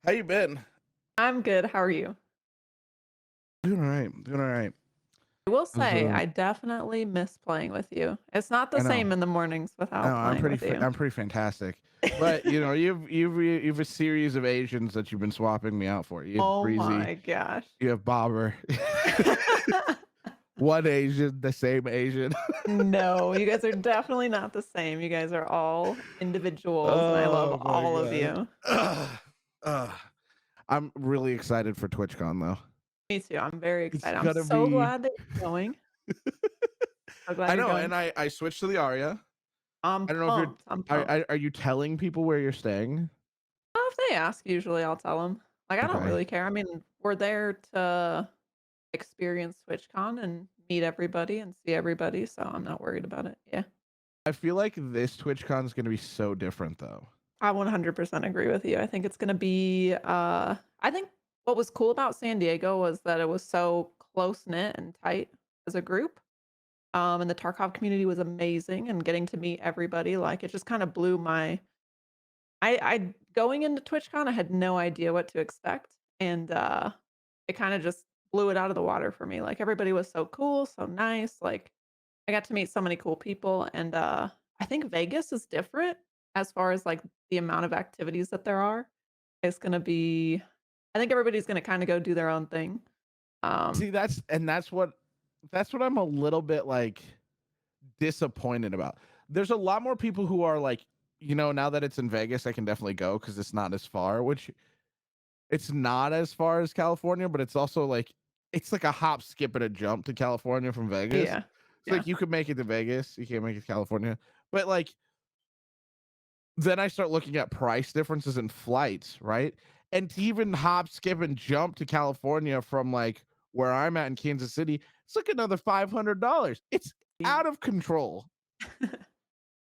How you been? I'm good. How are you? Doing all right. Doing all right. I will I was, say I definitely miss playing with you. It's not the I know. same in the mornings I know. without playing with you. I'm pretty fantastic. But you've a series of Asians that you've been swapping me out for. You have Oh Breezy. my gosh. You have Bobber. One Asian, the same Asian. No, you guys are definitely not the same. You guys are all individuals, and I love Oh my all of god. you. Ugh. Ugh. I'm really excited for TwitchCon though. Me too. I'm very It's excited. I'm gonna so be. glad that you're going. So glad I you're know, going. and I switched to the Aria. I'm I don't know if you're. pumped. I'm pumped. Are you telling people where you're staying? If they ask, usually I'll tell them. Like, I don't Okay. really care. I mean, we're there to experience TwitchCon and meet everybody and see everybody, so I'm not worried about it. Yeah. I feel like this TwitchCon is gonna be so different though. I 100% agree with you. I think it's gonna be, I think what was cool about San Diego was that it was so close-knit and tight as a group, and the Tarkov community was amazing, and getting to meet everybody, like, it just kinda blew my I going into TwitchCon, I had no idea what to expect, and, it kinda just blew it out of the water for me. Like, everybody was so cool, so nice, like, I got to meet so many cool people, and, I think Vegas is different as far as, like, the amount of activities that there are. It's gonna be I think everybody's gonna kinda go do their own thing. Um See, that's what I'm a little bit like disappointed about. There's a lot more people who are like, now that it's in Vegas, I can definitely go because it's not as far, which it's not as far as California, but it's like a hop, skip, and a jump to California from Vegas. yeah. It's Yeah. like you could make it to Vegas, you can't make it to California. But like then I start looking at price differences in flights, right? And to even hop, skip, and jump to California from like where I'm at in Kansas City, it's like another $500. It's out of control.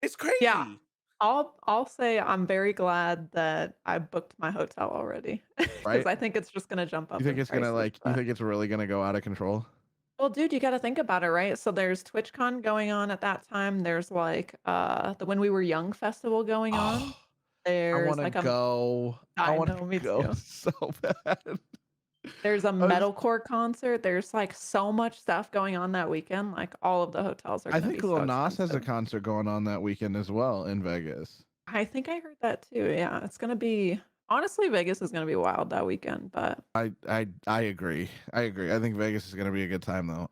It's Yeah. crazy, I'll say I'm very glad that I booked my hotel already because right? I think it's just gonna jump up in prices, You but think it's really gonna go out of control? well, dude, you gotta think about it, right? So there's TwitchCon going on at that time. There's like the When We Were Young festival going on. Oh, I There's want to like a go. I I want to know, me go too. so bad. There's a I was, metalcore concert. There's like so much stuff going on that weekend. Like all of the hotels are I gonna think be Lil so Nas has a expensive. concert going on that weekend as well in Vegas. I think I heard that too. Yeah, it's gonna be honestly Vegas is gonna be wild that weekend, but I agree. I agree. I think Vegas is gonna be a good time though.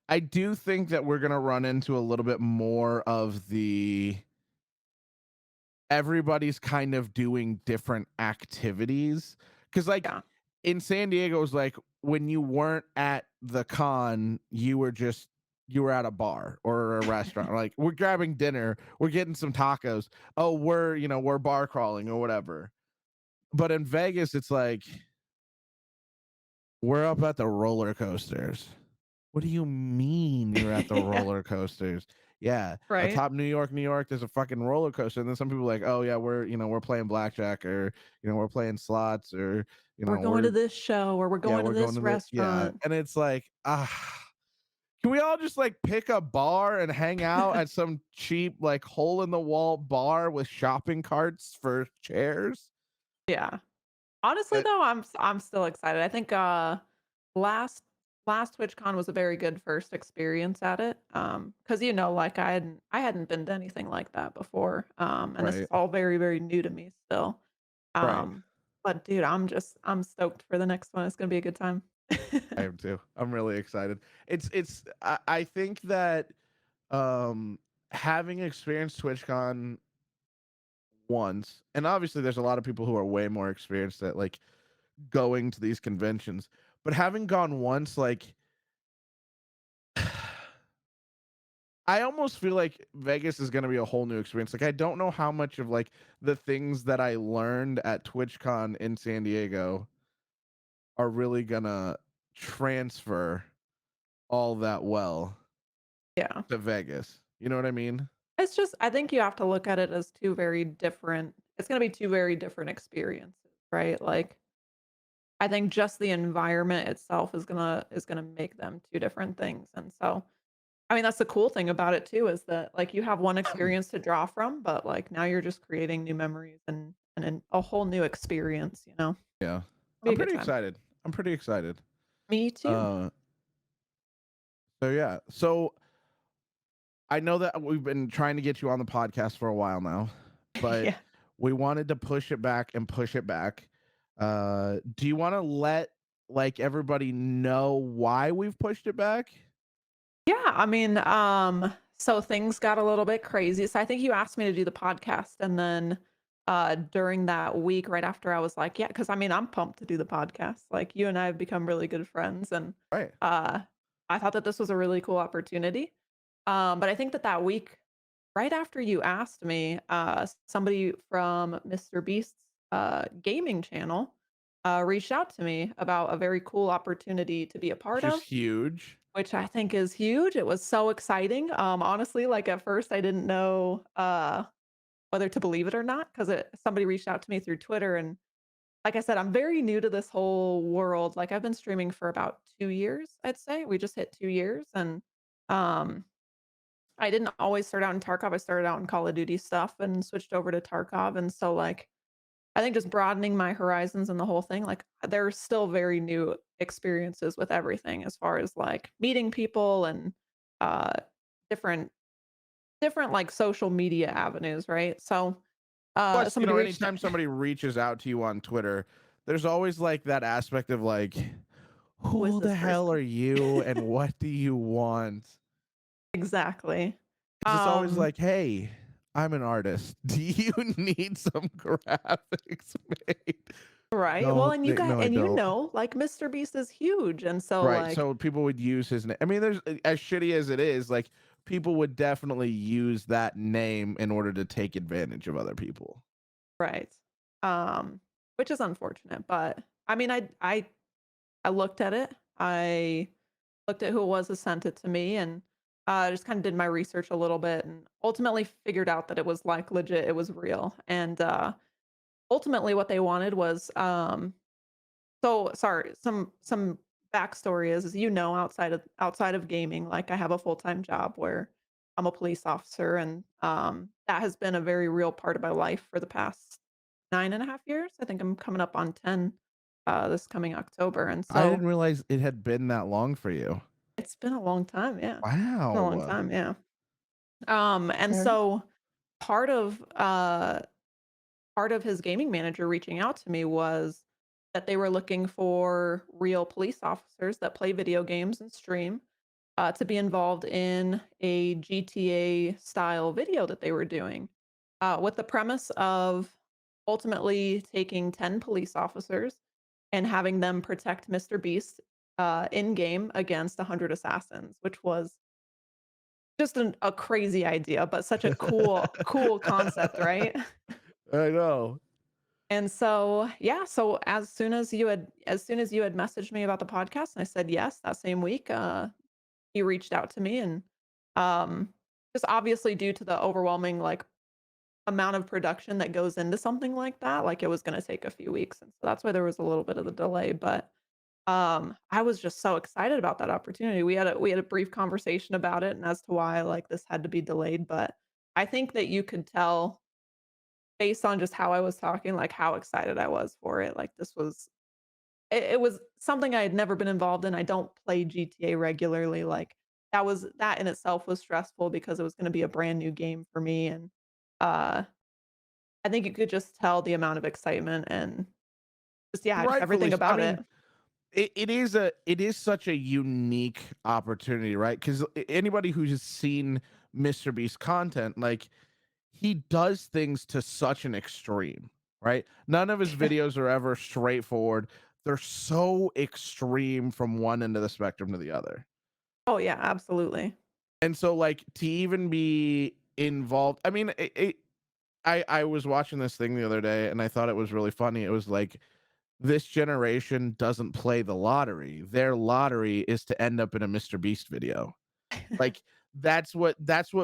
I do think that we're gonna run into a little bit more of the everybody's kind of doing different activities. Cause like yeah. in San Diego, it was like when you weren't at the con, you were at a bar or a restaurant. Like we're grabbing dinner, we're getting some tacos. Oh, we're bar crawling or whatever. But in Vegas, it's like we're up at the roller coasters. What do you mean you're at the Yeah, roller coasters? Yeah, right? atop New York, there's a fucking roller coaster. And then some people are like, oh yeah, we're playing blackjack or we're playing slots or We're going to we're this show or we're yeah, going to we're going this to the yeah. restaurant. And it's like, can we all just like pick a bar and hang out at some cheap like hole in the wall bar with shopping carts for chairs? Yeah. Honestly, Uh, though, I'm still excited. I think, last last TwitchCon was a very good first experience at it, because like, I hadn't been to anything like that before, and this is right, all very, very new to me still. right. Um, but dude, I'm stoked for the next one. It's gonna be a good time. I am too. I'm really excited. I think that um having experienced TwitchCon once, and obviously there's a lot of people who are way more experienced at like going to these conventions, but having gone once, like I almost feel like Vegas is gonna be a whole new experience. Like I don't know how much of like the things that I learned at TwitchCon in San Diego are really gonna transfer all that well Yeah. to Vegas. You know what I mean? It's just I think you have to look at it as 2 very different it's gonna be 2 very different experiences, right? Like, I think just the environment itself is gonna make them 2 different things, and so I mean, that's the cool thing about it too is that, like, you have one experience to draw from, but, like, now you're just creating new memories and a whole new experience, you know? Yeah. Be I'm a good pretty time. excited. I'm pretty excited. Me too. Uh, so yeah. So I know that we've been trying to get you on the podcast for a while now, but Yeah. we wanted to push it back and push it back. Do you want to let like everybody know why we've pushed it back? Yeah, I mean, so things got a little bit crazy. So I think you asked me to do the podcast, and then during that week, right after I was like, yeah, because I mean, I'm pumped to do the podcast. Like you and I have become really good friends, and Right. uh I thought that this was a really cool opportunity. But I think that that week, right after you asked me, somebody from MrBeast's gaming channel reached out to me about a very cool opportunity to be a part Which is of, huge. which I think is huge. It was so exciting. Honestly, like at first I didn't know whether to believe it or not because somebody reached out to me through Twitter. And like I said, I'm very new to this whole world. Like I've been streaming for about 2 years, I'd say. We just hit 2 years. And um I didn't always start out in Tarkov. I started out in Call of Duty stuff and switched over to Tarkov. And so like I think just broadening my horizons and the whole thing, like there's still very new experiences with everything as far as like meeting people and uh different different like social media avenues, right? So Plus, somebody reached out. anytime somebody reaches out to you on Twitter, there's always like that aspect of like, Who is who the this hell person? are you and what do you want? Exactly. 'Cause it's always Um like, "Hey, I'm an artist. Do you need some graphics made?" right. Well, No, and no, I don't. like Mr. Beast is huge. And so Right, like so people would use his name. I mean, there's as shitty as it is, like, people would definitely use that name in order to take advantage of other people. right. Um which is unfortunate, but I mean I looked at it. I looked at who it was that sent it to me and just kind of did my research a little bit and ultimately figured out that it was like legit, it was real. And ultimately what they wanted was so sorry, some backstory is you know outside of gaming, like I have a full-time job where I'm a police officer and that has been a very real part of my life for the past 9.5 years. I think I'm coming up on 10 this coming October. And I didn't so realize it had been that long for you. it's been a long time, yeah. It's been a long Wow. time, yeah. And Okay. so part of part of his gaming manager reaching out to me was that they were looking for real police officers that play video games and stream to be involved in a GTA style video that they were doing, with the premise of ultimately taking 10 police officers and having them protect Mr. Beast in game against 100 assassins, which was just a crazy idea, but such a cool concept, right? I know. And so, yeah, so as soon as you had messaged me about the podcast and I said yes that same week, he reached out to me and um just obviously due to the overwhelming like amount of production that goes into something like that, like it was going to take a few weeks. And so that's why there was a little bit of the delay, but I was just so excited about that opportunity. We had a brief conversation about it and as to why like this had to be delayed, but I think that you could tell based on just how I was talking, like how excited I was for it. Like this was it was something I had never been involved in. I don't play GTA regularly. Like that in itself was stressful because it was going to be a brand new game for me and uh I think you could just tell the amount of excitement and just yeah, just Rightfully everything I about mean, it. it is such a unique opportunity, right? Because anybody who's seen Mr. Beast content, like he does things to such an extreme, right? None of his videos are ever straightforward. They're so extreme from one end of the spectrum to the other. Oh yeah, absolutely. And so like to even be involved, I mean, I was watching this thing the other day and I thought it was really funny. It was like this generation doesn't play the lottery. Their lottery is to end up in a Mr. Beast video. Like that's what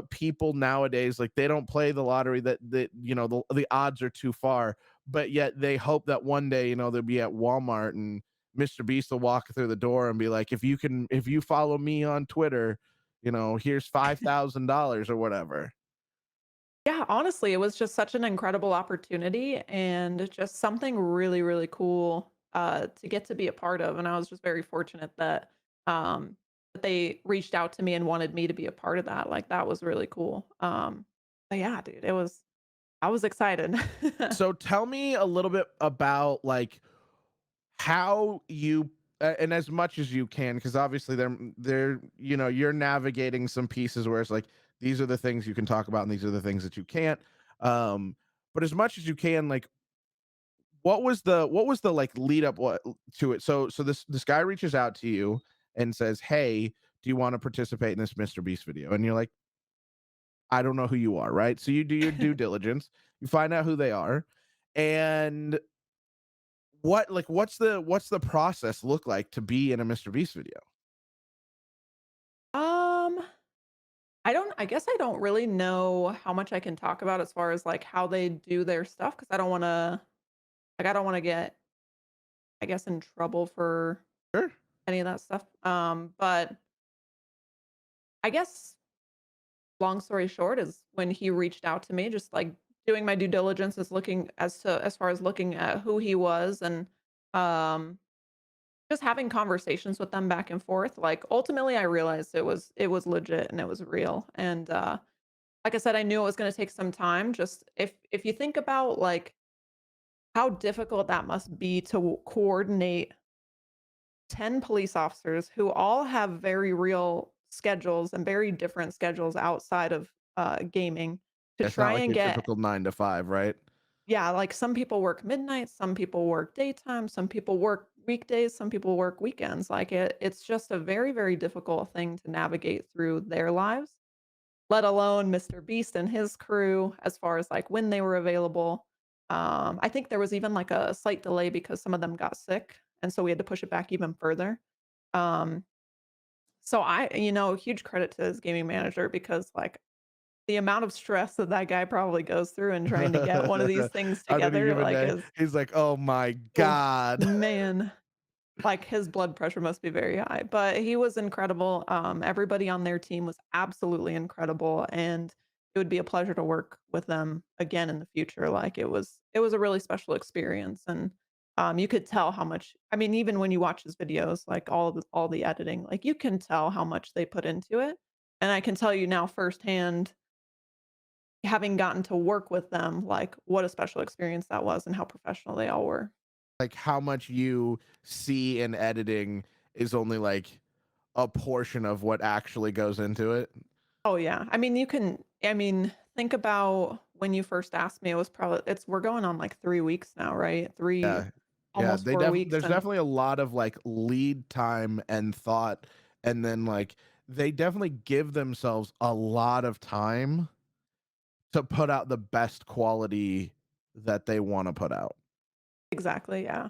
people nowadays like. They don't play the lottery that the odds are too far, but yet they hope that one day they'll be at Walmart and Mr. Beast will walk through the door and be like, if you follow me on Twitter, here's $5,000 or whatever. Yeah, honestly, it was just such an incredible opportunity and just something really, really cool to get to be a part of. And I was just very fortunate that they reached out to me and wanted me to be a part of that. Like that was really cool. But yeah, dude, it was I was excited. So tell me a little bit about like how you and as much as you can, because obviously they're you're navigating some pieces where it's like these are the things you can talk about and these are the things that you can't. Um, but as much as you can, like what was the like lead up what to it? So this guy reaches out to you and says, "Hey, do you want to participate in this Mr. Beast video?" And you're like, "I don't know who you are," right? So you do your due diligence, you find out who they are, and what's the process look like to be in a Mr. Beast video? um I guess I don't really know how much I can talk about as far as like how they do their stuff because I don't want to get I guess in trouble for Sure. any of that stuff. But I guess long story short is when he reached out to me, just like doing my due diligence is looking as far as looking at who he was and um just having conversations with them back and forth. Like ultimately I realized it was legit and it was real. And like I said, I knew it was gonna take some time. Just if you think about like how difficult that must be to coordinate 10 police officers who all have very real schedules and very different schedules outside of, gaming to It's not try like and your get typical 9 to 5, right? yeah, like, some people work midnight, some people work daytime, some people work weekdays, some people work weekends, like, it's just a very, very difficult thing to navigate through their lives, let alone Mr. Beast and his crew as far as, like, when they were available. I think there was even, like, a slight delay because some of them got sick, and so we had to push it back even further. Um, so huge credit to his gaming manager because, like, the amount of stress that that guy probably goes through in trying to get one of these things How did he together, even like, know? is He's like, "Oh my oh, god." man. Like, his blood pressure must be very high, but he was incredible, everybody on their team was absolutely incredible, and it would be a pleasure to work with them again in the future, like, it was a really special experience, and, you could tell how much I mean, even when you watch his videos, like, all the editing, like, you can tell how much they put into it, and I can tell you now firsthand, having gotten to work with them, like, what a special experience that was and how professional they all were. Like, how much you see in editing is only, like, a portion of what actually goes into it. Oh, yeah. I mean, think about when you first asked me, it was probably it's we're going on, like, 3 weeks now, right? 3 Yeah. Yeah, almost 4 weeks, there's and definitely a lot of, like, lead time and thought, and then, like, they definitely give themselves a lot of time to put out the best quality that they wanna put out. exactly, yeah.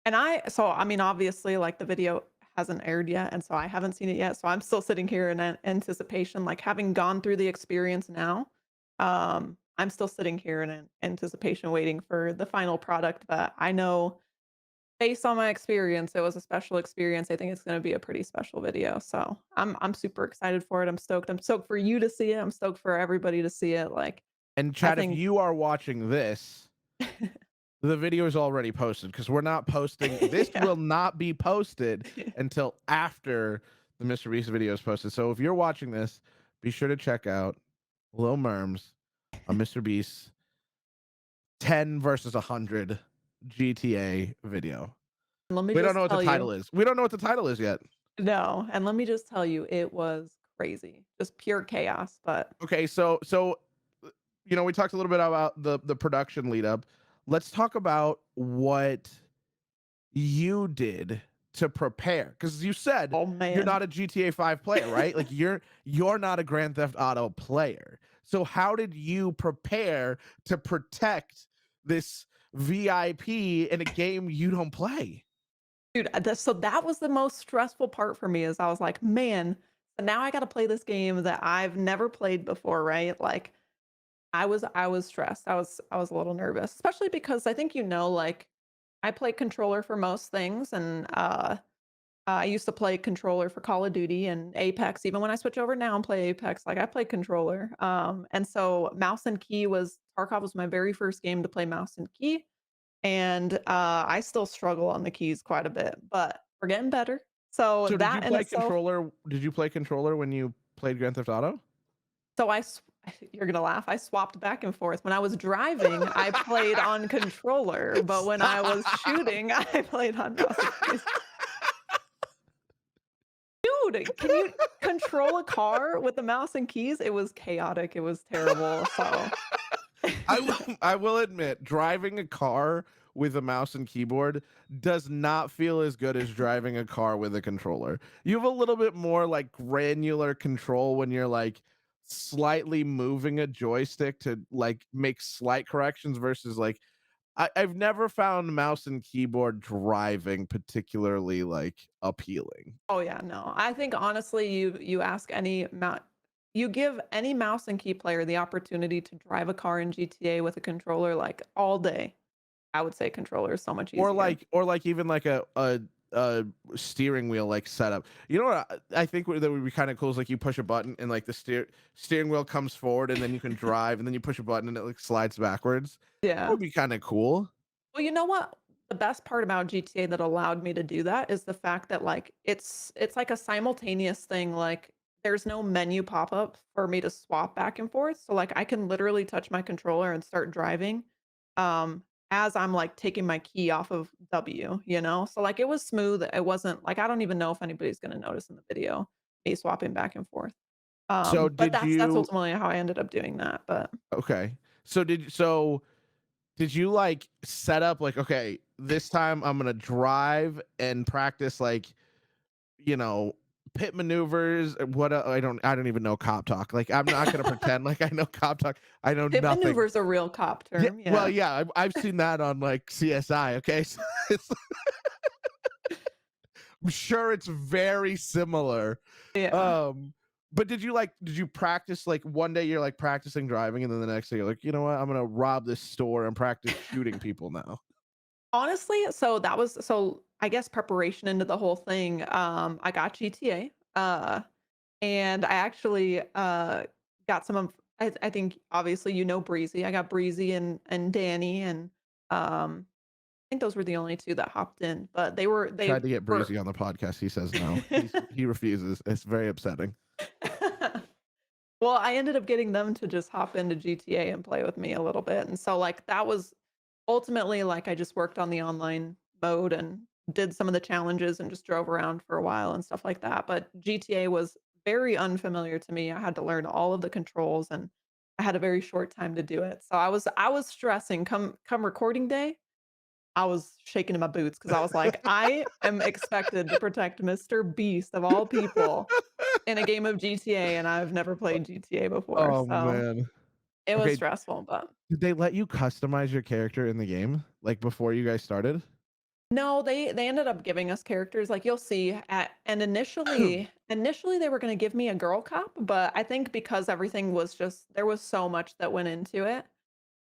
I mean, obviously, like, the video hasn't aired yet, and so I haven't seen it yet, so I'm still sitting here in anticipation, like, having gone through the experience now, I'm still sitting here in anticipation waiting for the final product, but I know based on my experience, it was a special experience. I think it's gonna be a pretty special video, so I'm super excited for it. I'm stoked. I'm stoked for you to see it. I'm stoked for everybody to see it. Like, And I Chad, if think you are watching this, the video is already posted because we're not posting this yeah. will not be posted until after the Mr. Beast video is posted. So if you're watching this, be sure to check out LilMermz on Mr. Beast's 10 versus 100 GTA video. Let me We don't just know what the tell title you. is. We don't know what the title is yet. No, and let me just tell you, it was crazy. Just pure chaos, but Okay, so we talked a little bit about the production lead up. Let's talk about what you did to prepare because you said oh, you're man. not a GTA 5 player, right? Like you're not a Grand Theft Auto player. So how did you prepare to protect this VIP in a game you don't play? Dude, so that was the most stressful part for me is I was like, "Man, so now I gotta play this game that I've never played before," right? Like, I was stressed. I was a little nervous, especially because I think like I play controller for most things and I used to play controller for Call of Duty and Apex. Even when I switch over now and play Apex, like I play controller. And so mouse and key was Tarkov was my very first game to play mouse and key. And I still struggle on the keys quite a bit, but we're getting better. So So that in itself, did you play controller when you played Grand Theft Auto? so you're gonna laugh. I swapped back and forth. When I was driving, I played on controller, but when I was Stop. shooting, I played on mouse and keys. Dude, can you control a car with the mouse and keys? It was chaotic, it was terrible, so I will admit, driving a car with a mouse and keyboard does not feel as good as driving a car with a controller. You have a little bit more like granular control when you're like slightly moving a joystick to like make slight corrections versus like I've never found mouse and keyboard driving particularly like appealing. Oh, yeah, no. I think honestly, you ask any you give any mouse and key player the opportunity to drive a car in GTA with a controller, like, all day. I would say controller is so much easier. Or like even like a steering wheel like setup. You know what I think that would be kind of cool is like you push a button and like the steering wheel comes forward and then you can drive and then you push a button and it like slides backwards. That Yeah. would be kind of cool. Well, you know what? The best part about GTA that allowed me to do that is the fact that, like, it's like a simultaneous thing, like, there's no menu pop-up for me to swap back and forth, so, like, I can literally touch my controller and start driving, as I'm, like, taking my key off of W, you know? So, like, it was smooth, it wasn't like, I don't even know if anybody's gonna notice in the video, me swapping back and forth. So But did that's you ultimately how I ended up doing that, but okay. Did you like set up like okay, this time I'm going to drive and practice like you know, pit maneuvers, I don't even know cop talk. Like I'm not gonna pretend like I know cop talk. I know pit nothing. maneuver is a real cop Yeah, term, well, yeah. yeah, I've seen that on like CSI. Okay, so it's, I'm sure it's very similar. Yeah. Um, but did you practice like one day you're like practicing driving and then the next day you're like, you know what, I'm gonna rob this store and practice shooting people now. Honestly, so I guess preparation into the whole thing, I got GTA, and I actually, got some of I think obviously you know Breezy. I got Breezy and Danny and, I think those were the only 2 that hopped in, but they Tried to get were Breezy on the podcast. He says no. He refuses. It's very upsetting. Well, I ended up getting them to just hop into GTA and play with me a little bit, and so, like, that was ultimately, like, I just worked on the online mode and did some of the challenges and just drove around for a while and stuff like that, but GTA was very unfamiliar to me. I had to learn all of the controls, and I had a very short time to do it, so I was stressing. Come recording day, I was shaking in my boots because I was like, "I am expected to protect MrBeast of all people in a game of GTA, and I've never played GTA before, Oh so man. it was Okay, stressful, but did they let you customize your character in the game, like, before you guys started? no, they ended up giving us characters, like, you'll see at and initially, they were gonna give me a girl cop, but I think because everything was just there was so much that went into it,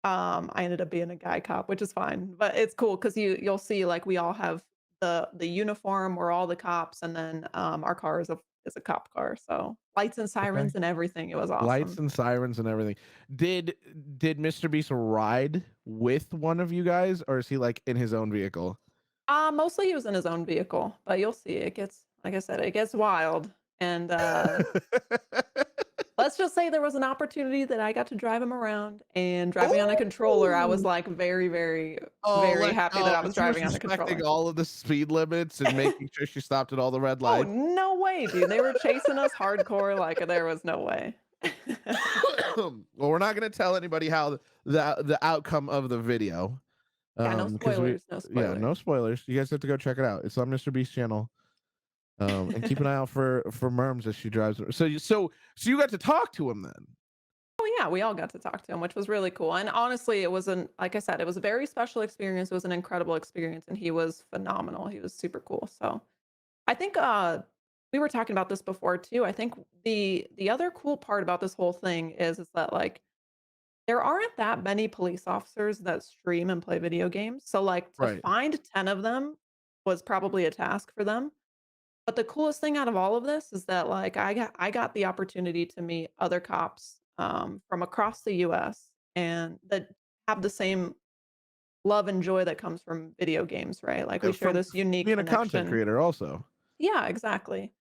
I ended up being a guy cop, which is fine, but it's cool because you'll see, like, we all have the uniform, we're all the cops, and then, our car is a cop car, so lights and Okay. sirens and everything, it was Lights awesome. and sirens and everything. Did did Mr. Beast ride with one of you guys, or is he, like, in his own vehicle? Mostly he was in his own vehicle, but you'll see, it gets like I said, it gets wild, and, let's just say there was an opportunity that I got to drive him around, and driving on a controller, I was, Ooh! like, very, very, Oh, very like, happy that I was she was driving on a respecting controller. all of the speed limits and making sure she stopped at all the red Oh, lights. no way, dude, they were chasing us hardcore, like, there was no way. Well, we're not gonna tell anybody how the outcome of the video, Yeah, no because we spoilers, no yeah, no spoilers. spoilers. You guys have to go check it out. It's on Mr. Beast channel. And keep an eye out for Merms as she drives. So you got to talk to him then. Oh, yeah, we all got to talk to him, which was really cool, and honestly, it was an like I said, it was a very special experience, it was an incredible experience, and he was phenomenal, he was super cool, so I think, we were talking about this before too. I think the other cool part about this whole thing is that, like, there aren't that many police officers that stream and play video games. So, like, to Right. find 10 of them was probably a task for them. But the coolest thing out of all of this is that, like, I got the opportunity to meet other cops, from across the US and that have the same love and joy that comes from video games, right? Like, we share From this unique being a content connection. creator also. Yeah, exactly.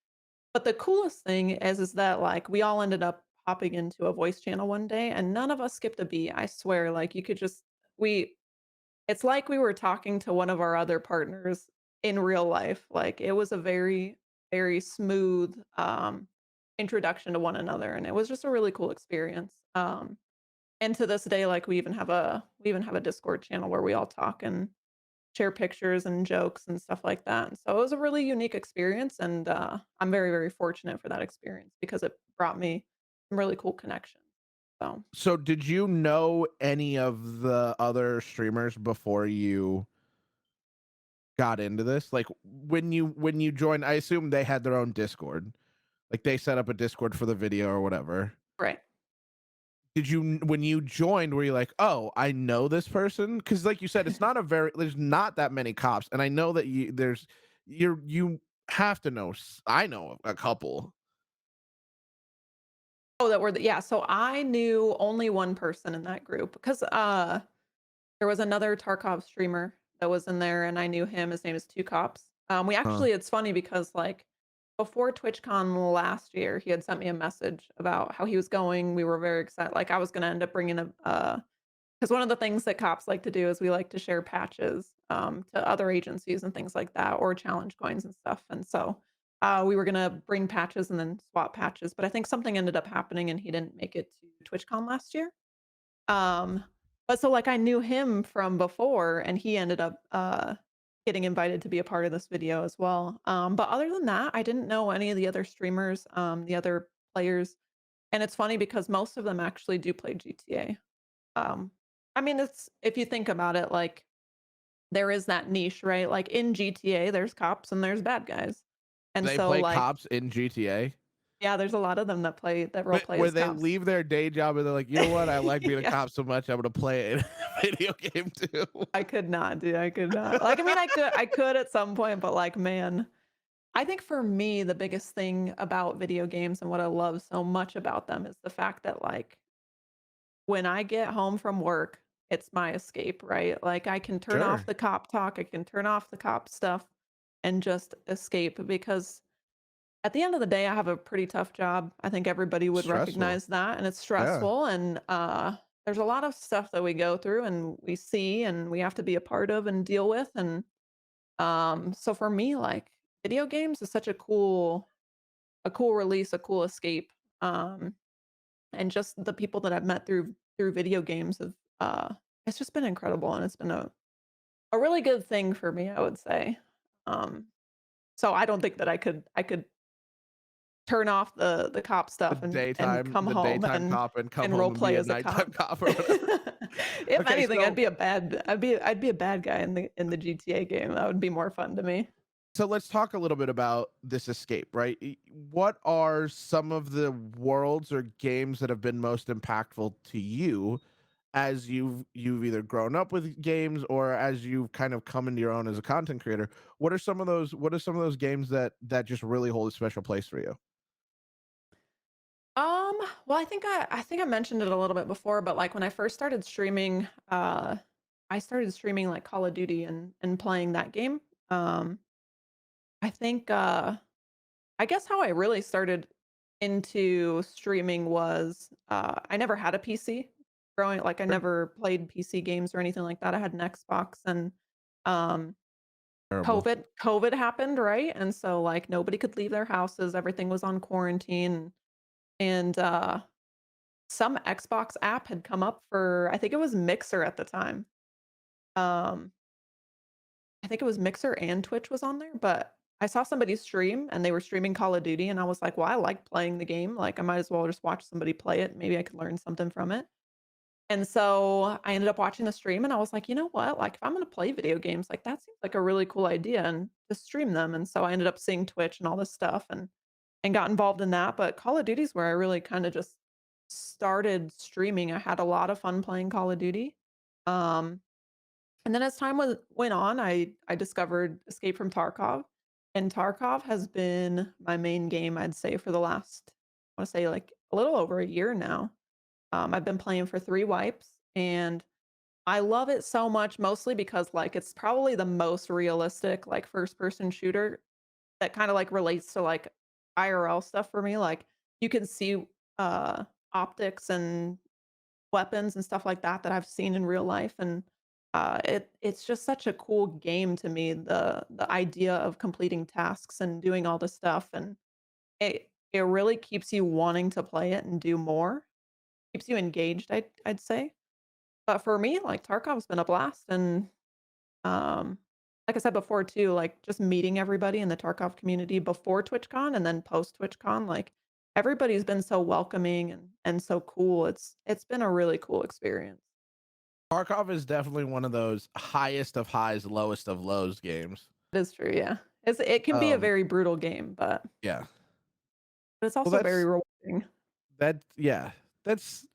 But the coolest thing is that, like, we all ended up hopping into a voice channel one day, and none of us skipped a beat, I swear, like, you could just we it's like we were talking to one of our other partners in real life, like, it was a very, very smooth, introduction to one another, and it was just a really cool experience, and to this day, like, we even have a Discord channel where we all talk and share pictures and jokes and stuff like that, and so it was a really unique experience, and, I'm very, very fortunate for that experience because it brought me some really cool connections, so. So did you know any of the other streamers before you got into this? Like when you joined, I assume they had their own Discord. Like they set up a Discord for the video or whatever. Right. Did you when you joined were you like, "Oh, I know this person?" Cuz like you said it's not a very there's not that many cops and I know that you have to know I know a couple. Oh, that were the yeah, so I knew only one person in that group because, there was another Tarkov streamer that was in there, and I knew him, his name is Two Cops. We Huh. actually it's funny because, like, before TwitchCon last year, he had sent me a message about how he was going, we were very excited like, I was gonna end up bringing a 'cause one of the things that cops like to do is we like to share patches, to other agencies and things like that, or challenge coins and stuff, and so, we were gonna bring patches and then swap patches, but I think something ended up happening and he didn't make it to TwitchCon last year. Um, but so, like, I knew him from before, and he ended up, getting invited to be a part of this video as well. But other than that, I didn't know any of the other streamers, the other players, and it's funny because most of them actually do play GTA. Um, I mean, it's if you think about it, like, there is that niche, right? Like, in GTA, there's cops and there's bad guys. And They so, play like cops in GTA. yeah, there's a lot of them that role play Where as they cops. leave their day job and they're like, "You know what? I like being a Yeah. cop so much, I'm gonna play a video game too." I could not, dude, I could not. Like, I mean, I could at some point, but, like, man, I think for me, the biggest thing about video games and what I love so much about them is the fact that, like, when I get home from work, it's my escape, right? Like, I can turn off Sure. the cop talk, I can turn off the cop stuff and just escape because at the end of the day, I have a pretty tough job. I think everybody would Stressful. recognize that, and it's Yeah. stressful, and, there's a lot of stuff that we go through and we see and we have to be a part of and deal with, and, so for me, like, video games is such a cool release, a cool escape, and just the people that I've met through video games have, it's just been incredible, and it's been a really good thing for me, I would say. Um, so I don't think that I could turn off the cop stuff and come The home daytime cop and come and role home and be play a as a nighttime cop. cop or whatever. If Okay, anything, so I'd be a bad guy in the GTA game. That would be more fun to me. let's talk a little bit about this escape, right? What are some of the worlds or games that have been most impactful to you as you've either grown up with games or as you've kind of come into your own as a content creator? What are some of those games that just really hold a special place for you? Well, I think I mentioned it a little bit before, but like when I first started streaming, I started streaming like Call of Duty and playing that game. Um, I think I guess how I really started into streaming was I never had a PC growing like I Sure. never played PC games or anything like that. I had an Xbox and um Terrible. COVID happened, right? And so like nobody could leave their houses, everything was on quarantine and some Xbox app had come up for I think it was Mixer at the time. Um, I think it was Mixer and Twitch was on there, but I saw somebody stream and they were streaming Call of Duty and I was like, "Well, I like playing the game, like, I might as well just watch somebody play it, maybe I could learn something from it." And so I ended up watching the stream and I was like, "You know what? Like, if I'm gonna play video games, like, that seems like a really cool idea and to stream them." And so I ended up seeing Twitch and all this stuff and got involved in that, but Call of Duty's where I really kinda just started streaming. I had a lot of fun playing Call of Duty. Um, and then as time went on, I discovered Escape from Tarkov, And Tarkov has been my main game, I'd say, for the last, I wanna say, like, a little over a year now. I've been playing for 3 wipes, and I love it so much, mostly because, like, it's probably the most realistic, like, first-person shooter that kinda, like, relates to, like, IRL stuff for me. Like, you can see, optics and weapons and stuff like that that I've seen in real life, and, it's just such a cool game to me, the idea of completing tasks and doing all this stuff, and it really keeps you wanting to play it and do more, keeps you engaged, I'd say. But for me, like, Tarkov's been a blast, and, um, like I said before too, like, just meeting everybody in the Tarkov community before TwitchCon and then post TwitchCon, like, everybody's been so welcoming and so cool. It's been a really cool experience. Tarkov is definitely one of those highest of highs, lowest of lows games. It is true, yeah. It can be a Um, very brutal game, yeah. but it's Well, also very rewarding. yeah. That's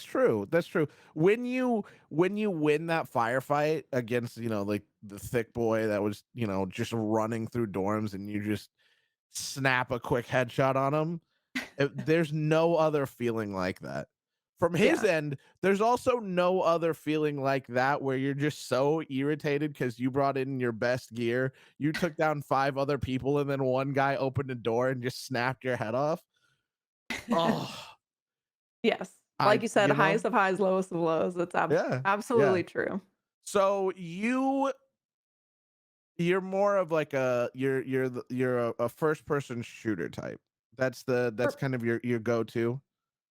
true. That's true. When you win that firefight against, like the thick boy that was, just running through dorms and you just snap a quick headshot on him, there's no other feeling like that. From his Yeah. end, there's also no other feeling like that where you're just so irritated because you brought in your best gear, you took down 5 other people, and then one guy opened a door and just snapped your head off. Oh, Yes. I Like you said, you highest know? of highs, lowest of lows. It's Yeah, yeah. absolutely true. So you're more of like you're a first person shooter type. That's Er kind of your go-to?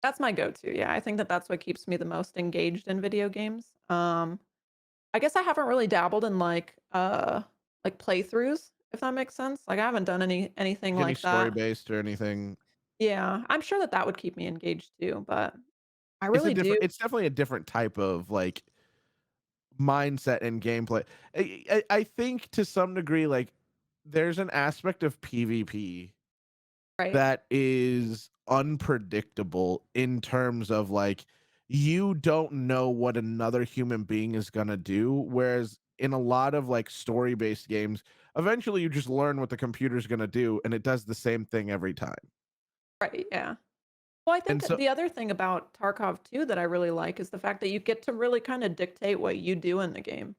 That's my go-to, yeah. I think that that's what keeps me the most engaged in video games. I guess I haven't really dabbled in, like, playthroughs, if that makes sense. Like, I haven't done anything Like any like story that. based or anything? Yeah, I'm sure that that would keep me engaged too, but I It's a really do. different it's definitely a different type of, like, mindset and gameplay. I think to some degree, like, there's an aspect of PvP Right, that is unpredictable in terms of, like, you don't know what another human being is gonna do, whereas in a lot of, like, story-based games, eventually you just learn what the computer's gonna do, and it does the same thing every time. right, yeah. Well, I And think so the other thing about Tarkov too that I really like is the fact that you get to really kinda dictate what you do in the game.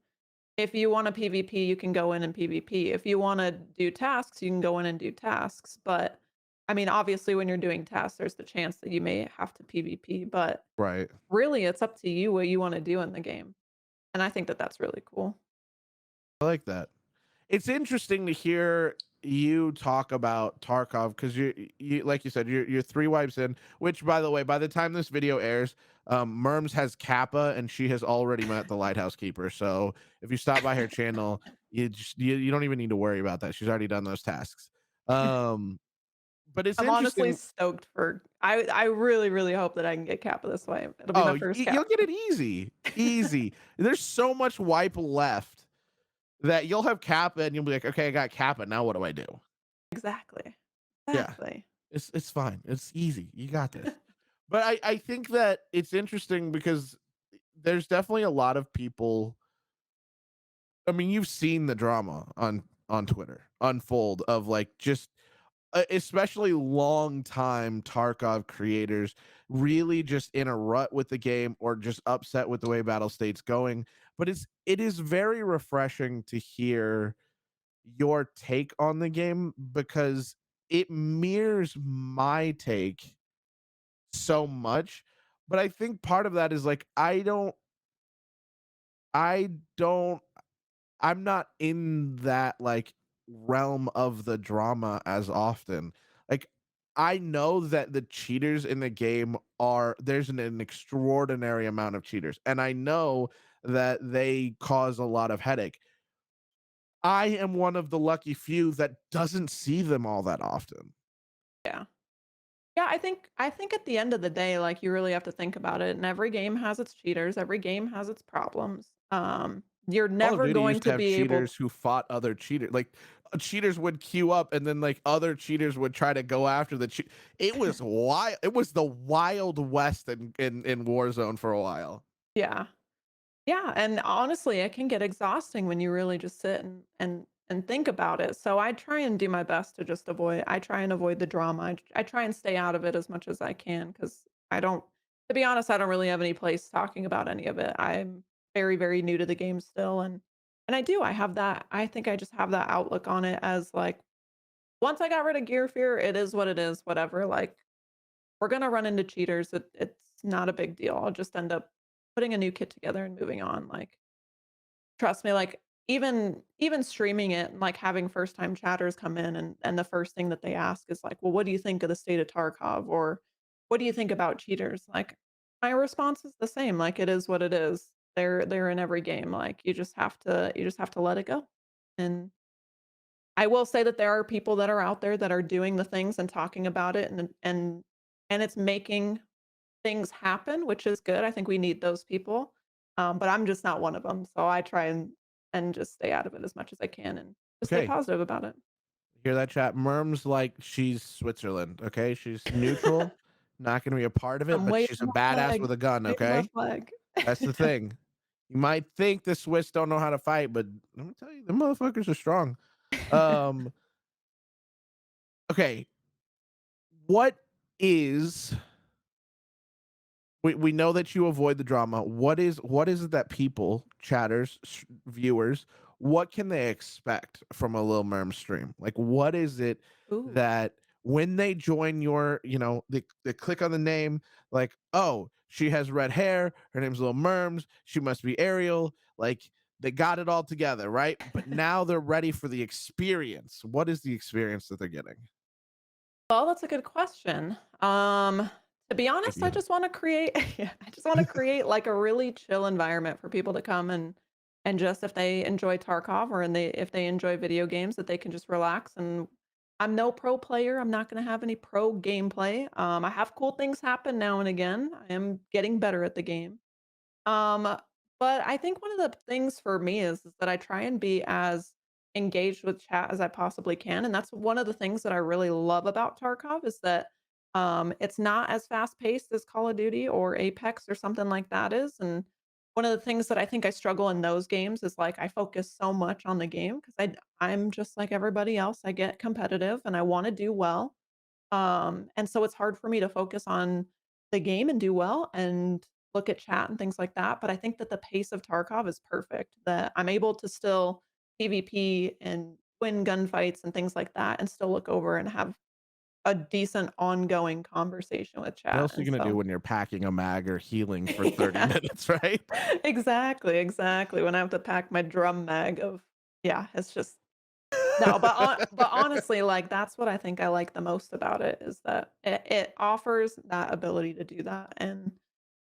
If you wanna PvP, you can go in and PvP. If you wanna do tasks, you can go in and do tasks, but, I mean, obviously, when you're doing tasks, there's the chance that you may have to PvP, but right. really, it's up to you what you wanna do in the game, and I think that that's really cool. I like that. It's interesting to hear you talk about Tarkov because you like you said, you're 3 wipes in, which, by the way, by the time this video airs, Merms has Kappa, and she has already met the lighthouse keeper, so if you stop by her channel, you don't even need to worry about that, she's already done those tasks. Um, but it's I'm honestly interesting. stoked for I really, really hope that I can get Kappa this way. It'll be Oh, my first you'll Kappa. get it easy, easy. There's so much wipe left that you'll have Kappa, and you'll be like, "Okay, I got Kappa, now what do I do?" Exactly. Yeah. Exactly. It's fine. It's easy. You got this. But I think that it's interesting because there's definitely a lot of people. I mean, you've seen the drama on Twitter unfold of like just especially long time Tarkov creators really just in a rut with the game or just upset with the way Battle State's going. But it is very refreshing to hear your take on the game because it mirrors my take so much. But I think part of that is like I don't I'm not in that like realm of the drama as often. Like I know that the cheaters in the game there's an extraordinary amount of cheaters, and I know that they cause a lot of headache. I am one of the lucky few that doesn't see them all that often. Yeah. Yeah, I think at the end of the day, like, you really have to think about it, and every game has its cheaters, every game has its problems. You're Call of never Duty going used to to have be able. cheaters who fought other cheaters. Like cheaters would queue up, and then like other cheaters would try to go after the cheat. It was wild. It was the wild west in Warzone for a while. Yeah. Yeah, and honestly, it can get exhausting when you really just sit and and think about it. So I try and do my best to just I try and avoid the drama. I try and stay out of it as much as I can because I don't to be honest, I don't really have any place talking about any of it. I'm very, very new to the game still and I have that I think I just have that outlook on it as like once I got rid of gear fear, it is what it is, whatever. Like we're gonna run into cheaters. It's not a big deal. I'll just end up putting a new kit together and moving on. Like trust me, like, even streaming it and, like, having first time chatters come in and the first thing that they ask is like, "Well, what do you think of the state of Tarkov?" Or, "What do you think about cheaters?" Like, my response is the same, like, it is what it is. They're in every game, like, you just have to let it go. And I will say that there are people that are out there that are doing the things and talking about it and it's making things happen, which is good. I think we need those people. But I'm just not one of them. So I try and just stay out of it as much as I can and just stay Okay. positive about it. Hear that chat? Merm's like she's Switzerland, okay? She's neutral, not gonna be a part of it, I'm but waving she's a my badass flag, with a gun, waving my okay? flag. That's the thing. You might think the Swiss don't know how to fight, but let me tell you, the motherfuckers are strong. Um, okay, what is we know that you avoid the drama. What is it that people, chatters, viewers, what can they expect from a LilMermz stream? Like, what is it Ooh. that when they join your, they click on the name, like, oh, she has red hair, her name's LilMermz, she must be Ariel, like they got it all together, right? But now they're ready for the experience. What is the experience that they're getting? Well, that's a good question. To be Thank honest, I you. just want to create yeah, I just want to create like a really chill environment for people to come and just if they enjoy Tarkov or and they if they enjoy video games that they can just relax and I'm no pro player. I'm not going to have any pro gameplay. I have cool things happen now and again. I am getting better at the game. Um, but I think one of the things for me is that I try and be as engaged with chat as I possibly can, and that's one of the things that I really love about Tarkov is that it's not as fast paced as Call of Duty or Apex or something like that is. And one of the things that I think I struggle in those games is like I focus so much on the game because I'm just like everybody else. I get competitive and I want to do well. And so it's hard for me to focus on the game and do well and look at chat and things like that. But I think that the pace of Tarkov is perfect, that I'm able to still PvP and win gunfights and things like that and still look over and have a decent ongoing conversation with What chat. else are you And gonna do so when you're packing a mag or healing for 30 yeah, minutes, right? exactly, exactly. When I have to pack my drum mag of yeah, it's just no, but honestly, like, that's what I think I like the most about it is that it offers that ability to do that and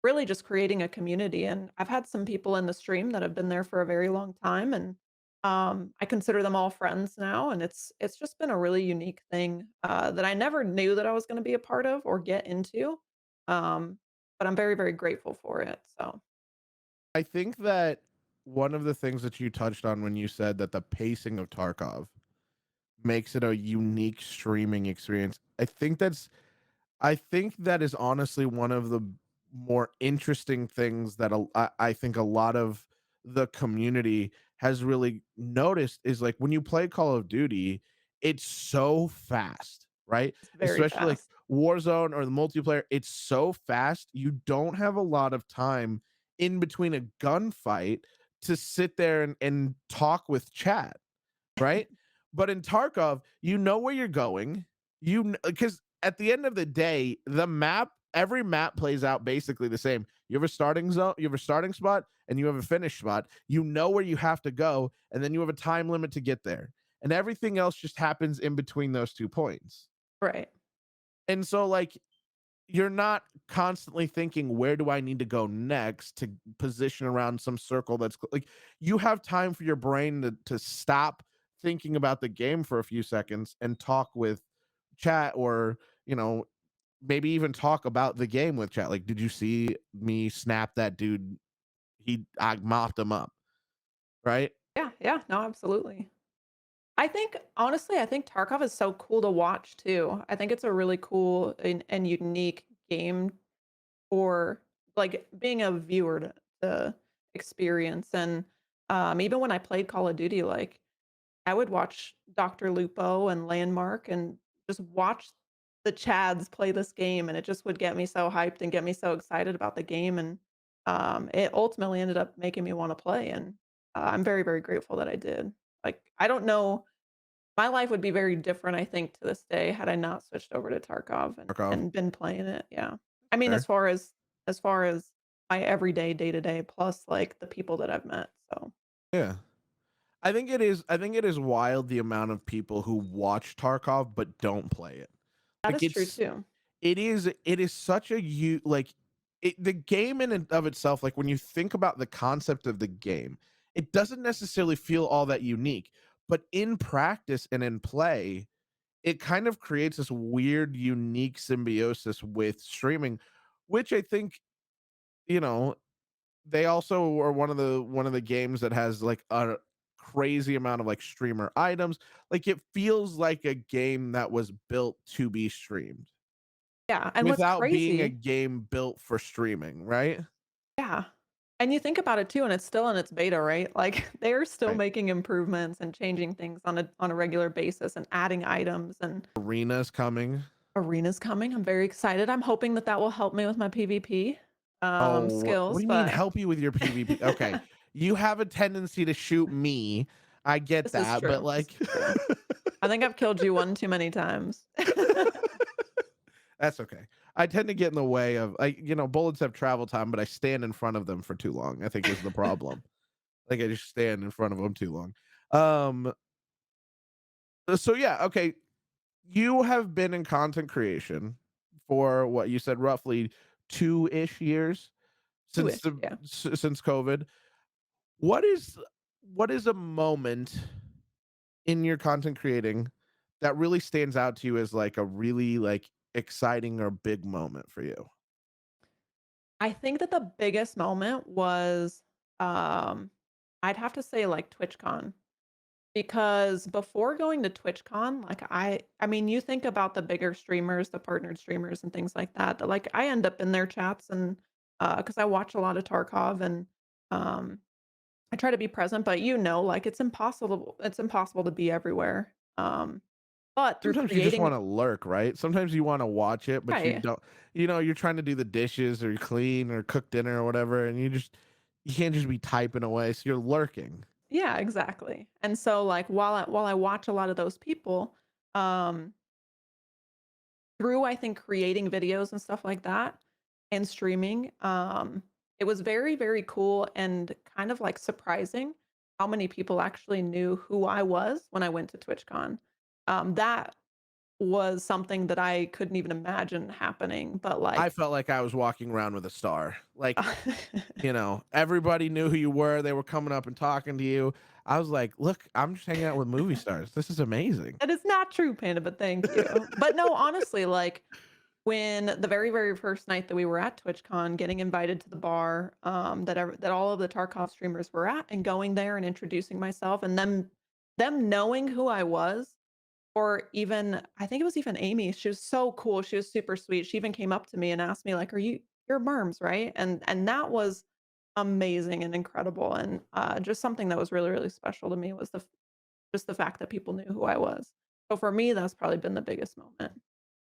really just creating a community, and I've had some people in the stream that have been there for a very long time, and, I consider them all friends now, and it's just been a really unique thing, that I never knew that I was gonna be a part of or get into, um, but I'm very, very grateful for it, so I think that one of the things that you touched on when you said that the pacing of Tarkov makes it a unique streaming experience. I think that is honestly one of the more interesting things that I think a lot of the community has really noticed is like when you play Call of Duty, it's so fast, right? it's very Especially like fast. Warzone or the multiplayer, it's so fast. You don't have a lot of time in between a gunfight to sit there and talk with chat, right? But in Tarkov, you know where you're going. Because at the end of the day, every map plays out basically the same. You have a starting zone, you have a starting spot, and you have a finish spot. You know where you have to go, and then you have a time limit to get there. And everything else just happens in between those 2 points. Right. And so, like, you're not constantly thinking where do I need to go next to position around some circle like you have time for your brain to stop thinking about the game for a few seconds and talk with chat or maybe even talk about the game with chat like did you see me snap that dude I mopped him up, right? Yeah, yeah, no, absolutely. I think honestly, I think Tarkov is so cool to watch too. I think it's a really cool and unique game for like being a viewer to experience. And even when I played Call of Duty, like I would watch Dr. Lupo and Landmark and just watch the Chads play this game, and it just would get me so hyped and get me so excited about the game, and, it ultimately ended up making me wanna play, and, I'm very, very grateful that I did. Like, I don't know, my life would be very different, I think, to this day had I not switched over to Tarkov Tarkov. and been playing it, yeah. I mean, Fair. as far as my everyday, day-to-day plus, like, the people that I've met, so Yeah. I think it is wild the amount of people who watch Tarkov but don't play it. that Like is true it's too. it is such a like the game in and of itself, like when you think about the concept of the game, it doesn't necessarily feel all that unique, but in practice and in play, it kind of creates this weird unique symbiosis with streaming, which I think, you know, they also are one of the games that has like a crazy amount of like streamer items. Like it feels like a game that was built to be streamed Yeah, and what's without being a crazy, game built for streaming, right? yeah, and you think about it too, and it's still in its beta, right? Like, they're still Right. making improvements and changing things on a regular basis and adding items, and Arena's coming. arenas coming. I'm very excited. I'm hoping that that will help me with my PvP, Oh, what do skills, you mean but help you with your PvP? Okay. You have a tendency to shoot me. I get this is that, but true. This like is true. I think I've killed you one too many times. that's okay. I tend to get in the way of like, bullets have travel time, but I stand in front of them for too long, I think is the problem. Like I just stand in front of them too long. Um, so yeah, okay. You have been in content creation for what you said roughly 2-ish years since Two-ish, yeah. since COVID. What is what is a moment in your content creating that really stands out to you as like a really like exciting or big moment for you? I think that the biggest moment was, um, I'd have to say, like, TwitchCon. Because before going to TwitchCon, like, I mean, you think about the bigger streamers, the partnered streamers and things like that, that, like, I end up in their chats and, because I watch a lot of Tarkov and, um, I try to be present, but, like, it's impossible to be everywhere. But through Sometimes you just creating wanna lurk, right? Sometimes you wanna watch it, but you right. don't you're trying to do the dishes or clean or cook dinner or whatever, and you can't just be typing away, so you're lurking. Yeah, exactly. And so, like, while I watch a lot of those people, um through, I think, creating videos and stuff like that and streaming, it was very, very cool and kind of, like, surprising how many people actually knew who I was when I went to TwitchCon. That was something that I couldn't even imagine happening, but, I like felt like I was walking around with a star. Like, everybody knew who you were, they were coming up and talking to you. I was like, "Look, I'm just hanging out with movie stars. This is amazing." that is not true, Panda, but thank you. But no, honestly, like, when the very, very first night that we were at TwitchCon, getting invited to the bar, that all of the Tarkov streamers were at, and going there and introducing myself, and them knowing who I was, or even I think it was even Amy. She was so cool. She was super sweet. She even came up to me and asked me like, you're Merms, right?" And that was amazing and incredible, and just something that was really, really special to me was just the fact that people knew who I was. So for me, that's probably been the biggest moment.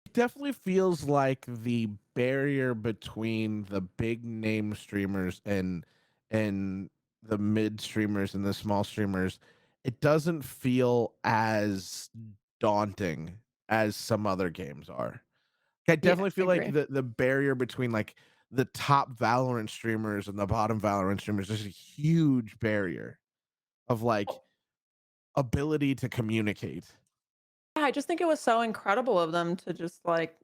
It definitely feels like the barrier between the big name streamers and the mid streamers and the small streamers, it doesn't feel as daunting as some other games are. I Yeah, definitely I feel like agree. the barrier between like the top Valorant streamers and the bottom Valorant streamers is a huge barrier of like ability to communicate. Yeah, I just think it was so incredible of them to just like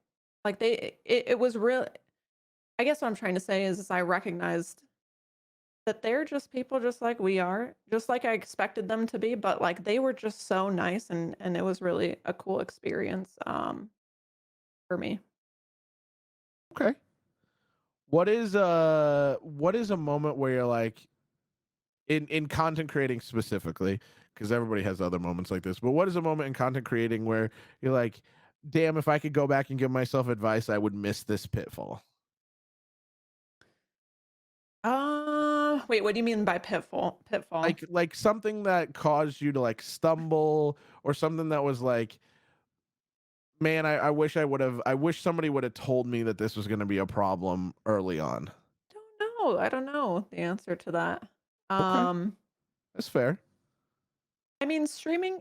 it was real. I guess what I'm trying to say is I recognized that they're just people just like we are, just like I expected them to be, but like they were just so nice and it was really a cool experience for me. Okay. What is a moment where you're like in content creating specifically, because everybody has other moments like this, but what is a moment in content creating where you're like, damn, if I could go back and give myself advice, I would miss this pitfall? Wait, what do you mean by pitfall? Pitfall? Like something that caused you to like stumble, or something that was like, man, I wish I wish somebody would have told me that this was going to be a problem early on. Don't know. I don't know the answer to that. Okay, Um, that's fair. I mean, streaming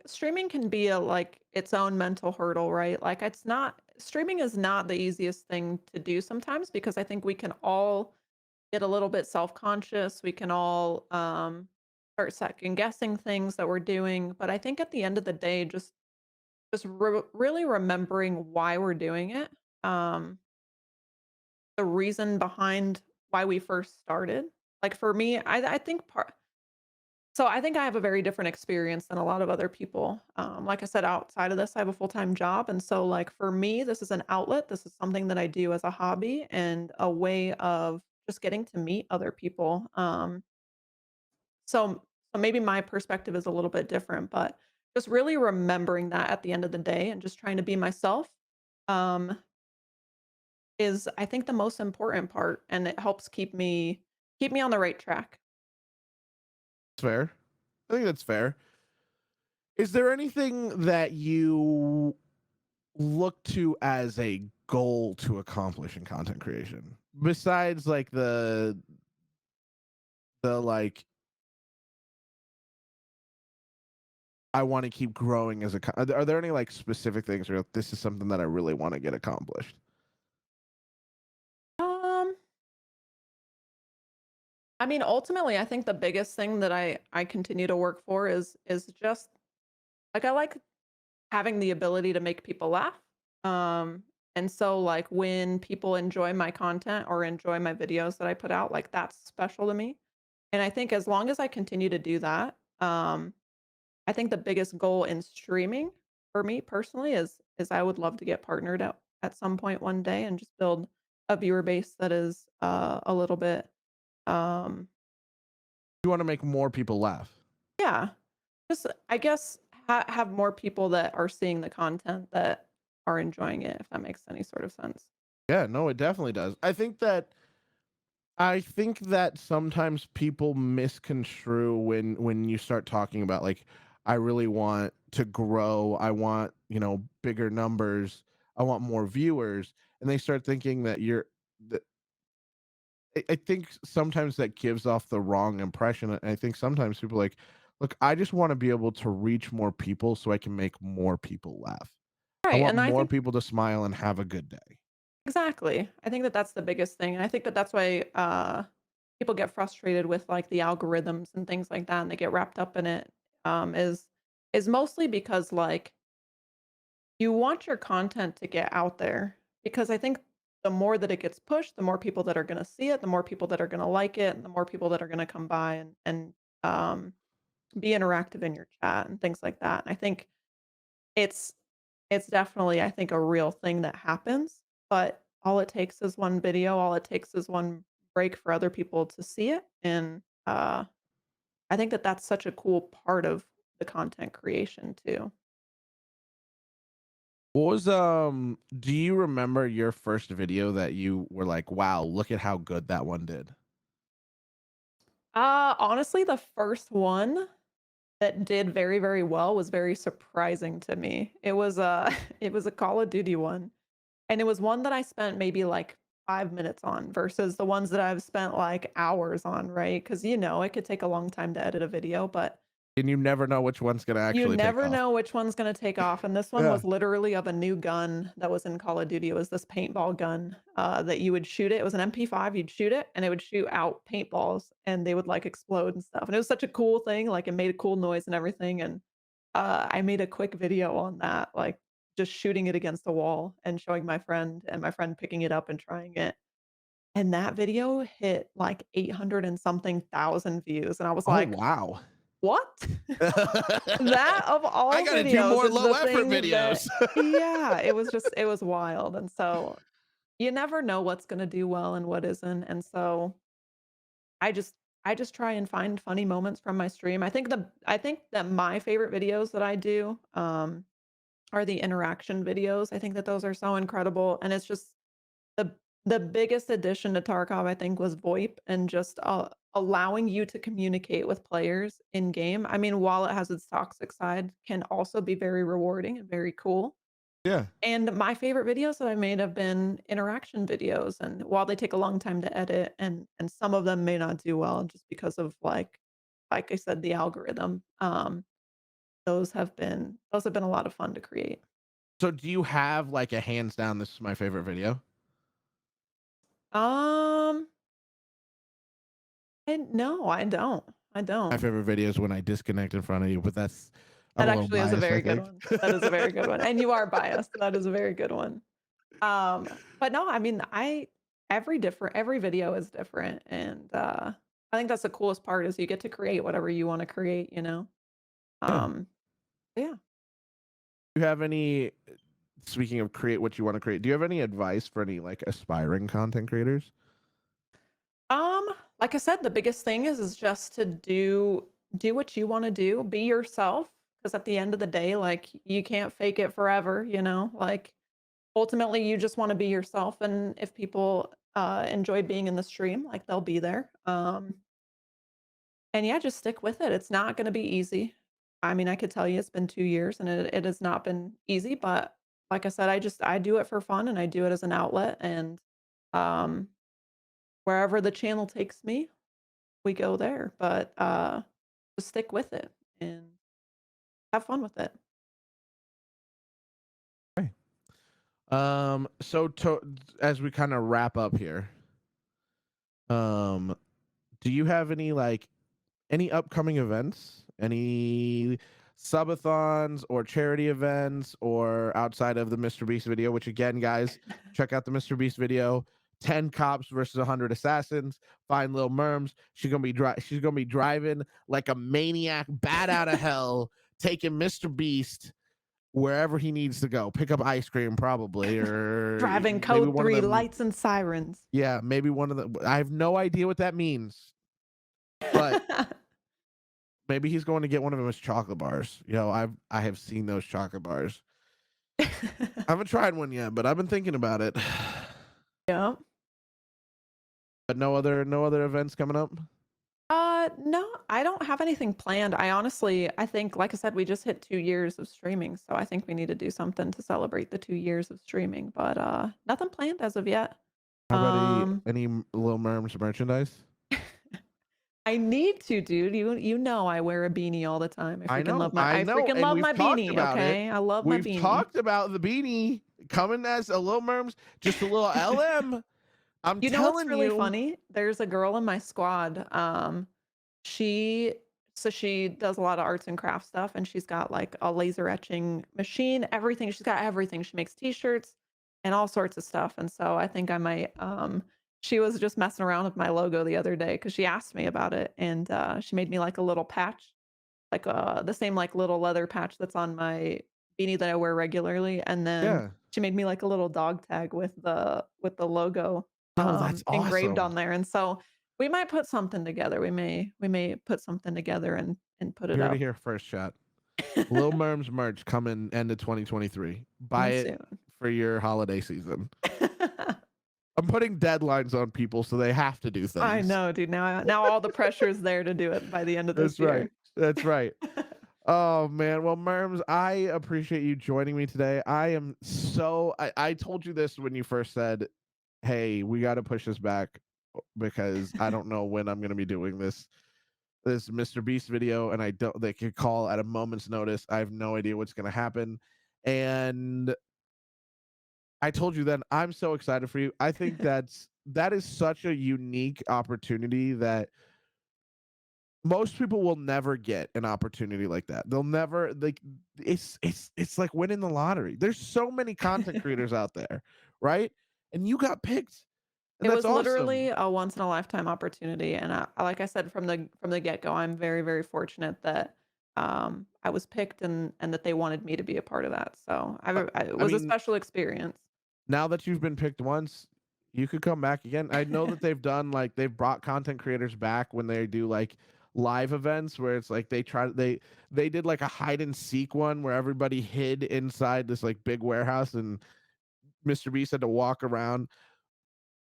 can be a like its own mental hurdle, right? Like it's not streaming is not the easiest thing to do sometimes because I think we can all get a little bit self-conscious. We can all start second guessing things that we're doing, but I think at the end of the day just really remembering why we're doing it. Um the reason behind why we first started. Like for me, I think part so I think I have a very different experience than a lot of other people. Like I said, outside of this, I have a full-time job. And so like for me, this is an outlet. This is something that I do as a hobby and a way of just getting to meet other people. So maybe my perspective is a little bit different, but just really remembering that at the end of the day and just trying to be myself um, is I think the most important part, and it helps keep me on the right track. It's fair. I think that's fair. Is there anything that you look to as a goal to accomplish in content creation besides like the like, I want to keep growing as a are there any like specific things where this is something that I really want to get accomplished? Um, I mean, ultimately, I think the biggest thing that I continue to work for is just like I like having the ability to make people laugh. Um, and so like when people enjoy my content or enjoy my videos that I put out, like that's special to me. And I think as long as I continue to do that, I think the biggest goal in streaming for me personally is I would love to get partnered at some point one day and just build a viewer base that is a little bit um You want to make more people laugh. yeah, just I guess have more people that are seeing the content that are enjoying it, if that makes any sort of sense. Yeah, no, it definitely does. I think that sometimes people misconstrue when you start talking about like, I really want to grow, I want, bigger numbers, I want more viewers, and they start thinking that that I think sometimes that gives off the wrong impression. And I think sometimes people are like, look, I just want to be able to reach more people so I can make more people laugh. I Right, want and I more think people to smile and have a good day. exactly. I think that that's the biggest thing, and I think that that's why, people get frustrated with, like, the algorithms and things like that, and they get wrapped up in it, is mostly because, like, you want your content to get out there, because I think the more that it gets pushed, the more people that are gonna see it, the more people that are gonna like it, and the more people that are gonna come by and, be interactive in your chat and things like that, and I think it's it's definitely, I think, a real thing that happens, but all it takes is one video, all it takes is one break for other people to see it, and, I think that that's such a cool part of the content creation too. What was do you remember your first video that you were like, "Wow, look at how good that one did?" Honestly, the first one that did very, very well was very surprising to me. It was, it was a Call of Duty one. And it was one that I spent maybe, like, 5 minutes on versus the ones that I've spent, like, hours on, right? Because it could take a long time to edit a video, but And you never know which one's gonna you actually take never off. know which one's gonna take off, and this one Yeah. was literally of a new gun that was in Call of Duty. It was this paintball gun, that you would shoot it. It was an MP5, you'd shoot it, and it would shoot out paintballs, and they would, like, explode and stuff, and it was such a cool thing, like, it made a cool noise and everything, and, I made a quick video on that, like, just shooting it against the wall and showing my friend, and my friend picking it up and trying it, and that video hit, like, 800 and something thousand views, and I was Oh, like, wow. "What?" That of I all gotta do videos more is low the effort thing that videos. yeah, it was wild, and so, you never know what's gonna do well and what isn't, and so, I just I just try and find funny moments from my stream. I think that my favorite videos that I do, are the interaction videos. I think that those are so incredible, and it's just the the biggest addition to Tarkov, I think, was VoIP and just, allowing you to communicate with players in game. I mean, while it has its toxic side, can also be very rewarding and very cool. Yeah. And my favorite videos that I made have been interaction videos, and while they take a long time to edit and some of them may not do well just because of like I said, the algorithm, those have been a lot of fun to create. So do you have like a hands down, this is my favorite video? Um, and no, I don't. I My don't. favorite video is when I disconnect in front of you, but that's I'm That a little actually is a biased, I very good think. one. That is a very good one, and you are biased. That is a very good one. But no, I mean, I every video is different, and, I think that's the coolest part is you get to create whatever you wanna create, you know? Yeah. Um, yeah. Do you have any speaking of create what you wanna create, do you have any advice for any, like, aspiring content creators? Like I said, the biggest thing is just to do what you wanna do, be yourself, because at the end of the day, like, you can't fake it forever, you know? Like, ultimately, you just wanna be yourself, and if people, enjoy being in the stream, like, they'll be there. And yeah, just stick with it. It's not gonna be easy. I mean, I could tell you it's been 2 years and it has not been easy, but like I said, I do it for fun and I do it as an outlet and, um, wherever the channel takes me, we go there, but, just stick with it and have fun with it. Right. So to as we kinda wrap up here, um, do you have any, like, any upcoming events? Any subathons or charity events or outside of the MrBeast video, which again, guys, check out the MrBeast video. 10 cops versus 100 assassins. Find LilMermz. She's gonna be driving like a maniac, bat out of hell, taking MrBeast wherever he needs to go. Pick up ice cream, probably, or Driving maybe code one of 3, them. lights and sirens. Yeah, maybe one of the. I have no idea what that means, but maybe he's going to get one of his chocolate bars. I have seen those chocolate bars. I haven't tried one yet, but I've been thinking about it. Yeah. But no other events coming up. No, I don't have anything planned. I think, like I said, we just hit 2 years of streaming, so I think we need to do something to celebrate the 2 years of streaming, but, nothing planned as of yet. How about Um, any Little Merms merchandise? I need to, dude. You know I wear a beanie all the time. I I know, freaking and love we've my talked beanie, about it. okay? I love my We've beanie. talked about the beanie coming as a Little Merms, just a little LM. I'm You know what's telling really you. funny? There's a girl in my squad, she she does a lot of arts and crafts stuff, and she's got, like, a laser etching machine, everything. She's got everything. She makes T-shirts and all sorts of stuff, and so I think I might, she was just messing around with my logo the other day because she asked me about it, and, she made me, like, a little patch, like, the same, like, little leather patch that's on my beanie that I wear regularly, and then Yeah. she made me, like, a little dog tag with the logo, Oh, that's engraved awesome. on there, and so we might put something together. We may put something together and put it Here to up hear first shot. Lil Merm's merch coming end of 2023. Buy coming it soon. for your holiday season. I'm putting deadlines on people so they have to do I things. know, dude. Now all the pressure is there to do it by the end of this That's right. year. That's right. Oh man. Well, Merms, I appreciate you joining me today. I told you this when you first said, "Hey, we got to push this back because I don't know when I'm going to be doing this Mr. Beast video, and I don't. They could call at a moment's notice. I have no idea what's going to happen." And I told you then I'm so excited for you. I think that is such a unique opportunity that most people will never get an opportunity like that. They'll never like it's like winning the lottery. There's so many content creators out there, right? And you got picked, and It that's was literally awesome. a once in a lifetime opportunity, and like I said from the get go, I'm very very fortunate that I was picked and that they wanted me to be a part of that. So it I was a mean, special experience. now that you've been picked once, you could come back again. I know that they've brought content creators back when they do like live events where it's like they did like a hide and seek one where everybody hid inside this like big warehouse and Mr. Beast had to walk around.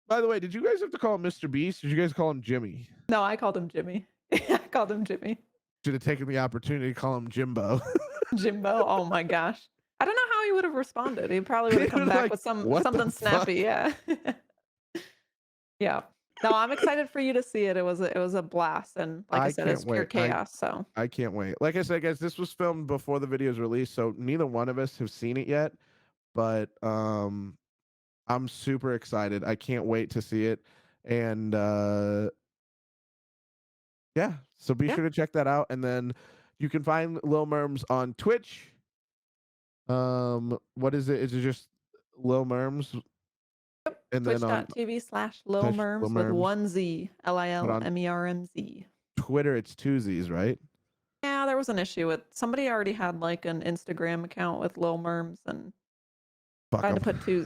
By the way, did you guys have to call him Mr. Beast? Did you guys call him Jimmy? No, I called him Jimmy. I called him Jimmy. Should have taken the opportunity to call him Jimbo. Jimbo, oh my gosh. I don't know how he would have responded. He probably would He have come was back like, with "What the something fuck?" snappy, yeah. Yeah. No, I'm excited for you to see it. It was a blast, and like I I said, it's can't pure wait. chaos, so I can't wait. Like I said, guys, this was filmed before the video is released, so neither one of us have seen it yet. But I'm super excited. I can't wait to see it. And yeah, so be yeah. sure to check that out. And then you can find LilMermz on Twitch. What is it? Is it just LilMermz? And then on Touch Twitch.tv/LilMermz with LilMermz. one Z, But on LILMERMZ. Twitter, it's two Z's, right? Yeah, there was an issue with somebody already had, like, an Instagram account with Lil Merms, and Fuck them.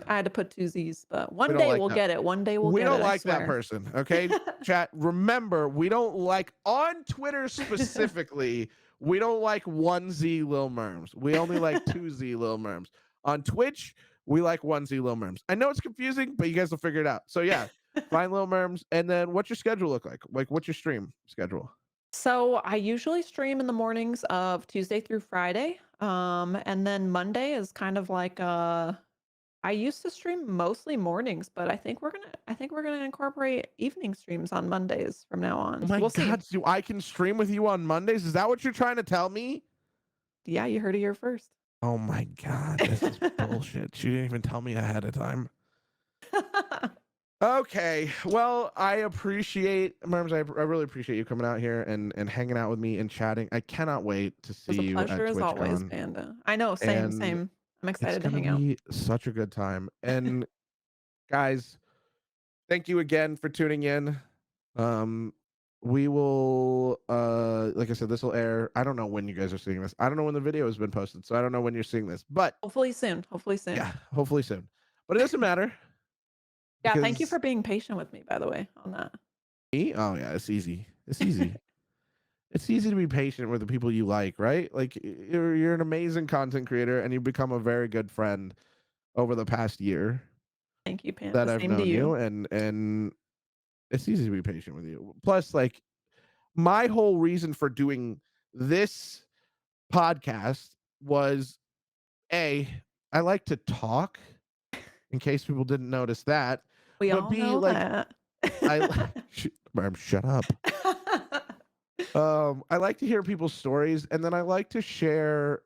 I had to put 2 Z's, but We one don't day like we'll that. get it, one day we'll We get don't it, I like that swear. person. Okay, chat. Remember, we don't like on Twitter specifically. We don't like one Z Lil Merms. We only like two Z Lil Merms. On Twitch, we like one Z Lil Merms. I know it's confusing, but you guys will figure it out. So yeah, find Lil Merms, and then what's your schedule look like? Like, what's your stream schedule? So, I usually stream in the mornings of Tuesday through Friday, and then Monday is kind of like, I used to stream mostly mornings, but I think we're gonna incorporate evening streams on Mondays from now Oh on. my We'll see. God, so I can stream with you on Mondays? Is that what you're trying to tell me? Yeah, you heard it here first. Oh my God, this is bullshit. She didn't even tell me ahead of time. Okay. Well, I appreciate Merms. I really appreciate you coming out here and hanging out with me and chatting. I cannot wait to It was see a you at pleasure as always, TwitchCon, Panda. I know, same, and same. I'm it's excited to gonna hang out. be such a good time. And guys, thank you again for tuning in. Um, we will like I said, this will air. I don't know when you guys are seeing this. I don't know when the video has been posted, so I don't know when you're seeing this. But Hopefully soon, hopefully soon. yeah, hopefully soon. But it doesn't matter Yeah, thank you because for being patient with me, by the way, on that. me, oh yeah, it's easy. It's easy. It's easy to be patient with the people you like, right? Like you're an amazing content creator and you've become a very good friend over the past year Thank you, that Panda. I've Same to known you. you, and it's easy to be patient with you. Plus, like my whole reason for doing this podcast was A, I like to talk in case people didn't notice that, We but all B, know like that. I shut up. I like to hear people's stories, and then I like to share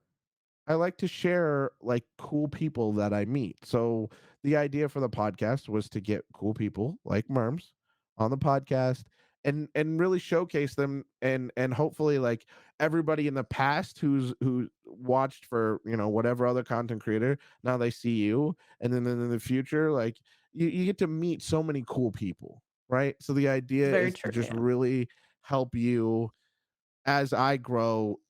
like cool people that I meet. So the idea for the podcast was to get cool people like Merms on the podcast and really showcase them and hopefully like everybody in the past who watched for whatever other content creator, now they see you, and then in the future like you get to meet so many cool people, right? So the It's idea very is to true, just yeah. really help you as I grow,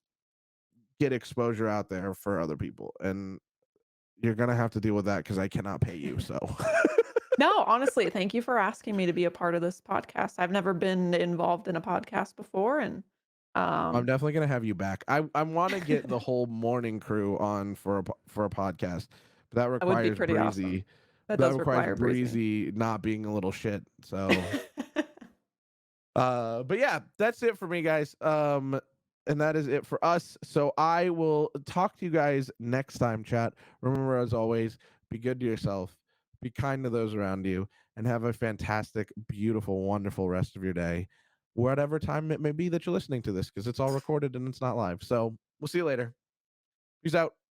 get exposure out there for other people. And you're gonna have to deal with that because I cannot pay you. So No, honestly, thank you for asking me to be a part of this podcast. I've never been involved in a podcast before, and, I'm um definitely gonna have you back. I want to get the whole morning crew on for a podcast, but that that would be requires pretty awesome. Breezy. That That does requires require breezy. Breezy not being a little shit. So but yeah, that's it for me, guys. And that is it for us. So I will talk to you guys next time, chat. Remember, as always, be good to yourself, be kind to those around you, and have a fantastic, beautiful, wonderful rest of your day, whatever time it may be that you're listening to this, because it's all recorded and it's not live. So we'll see you later. Peace out.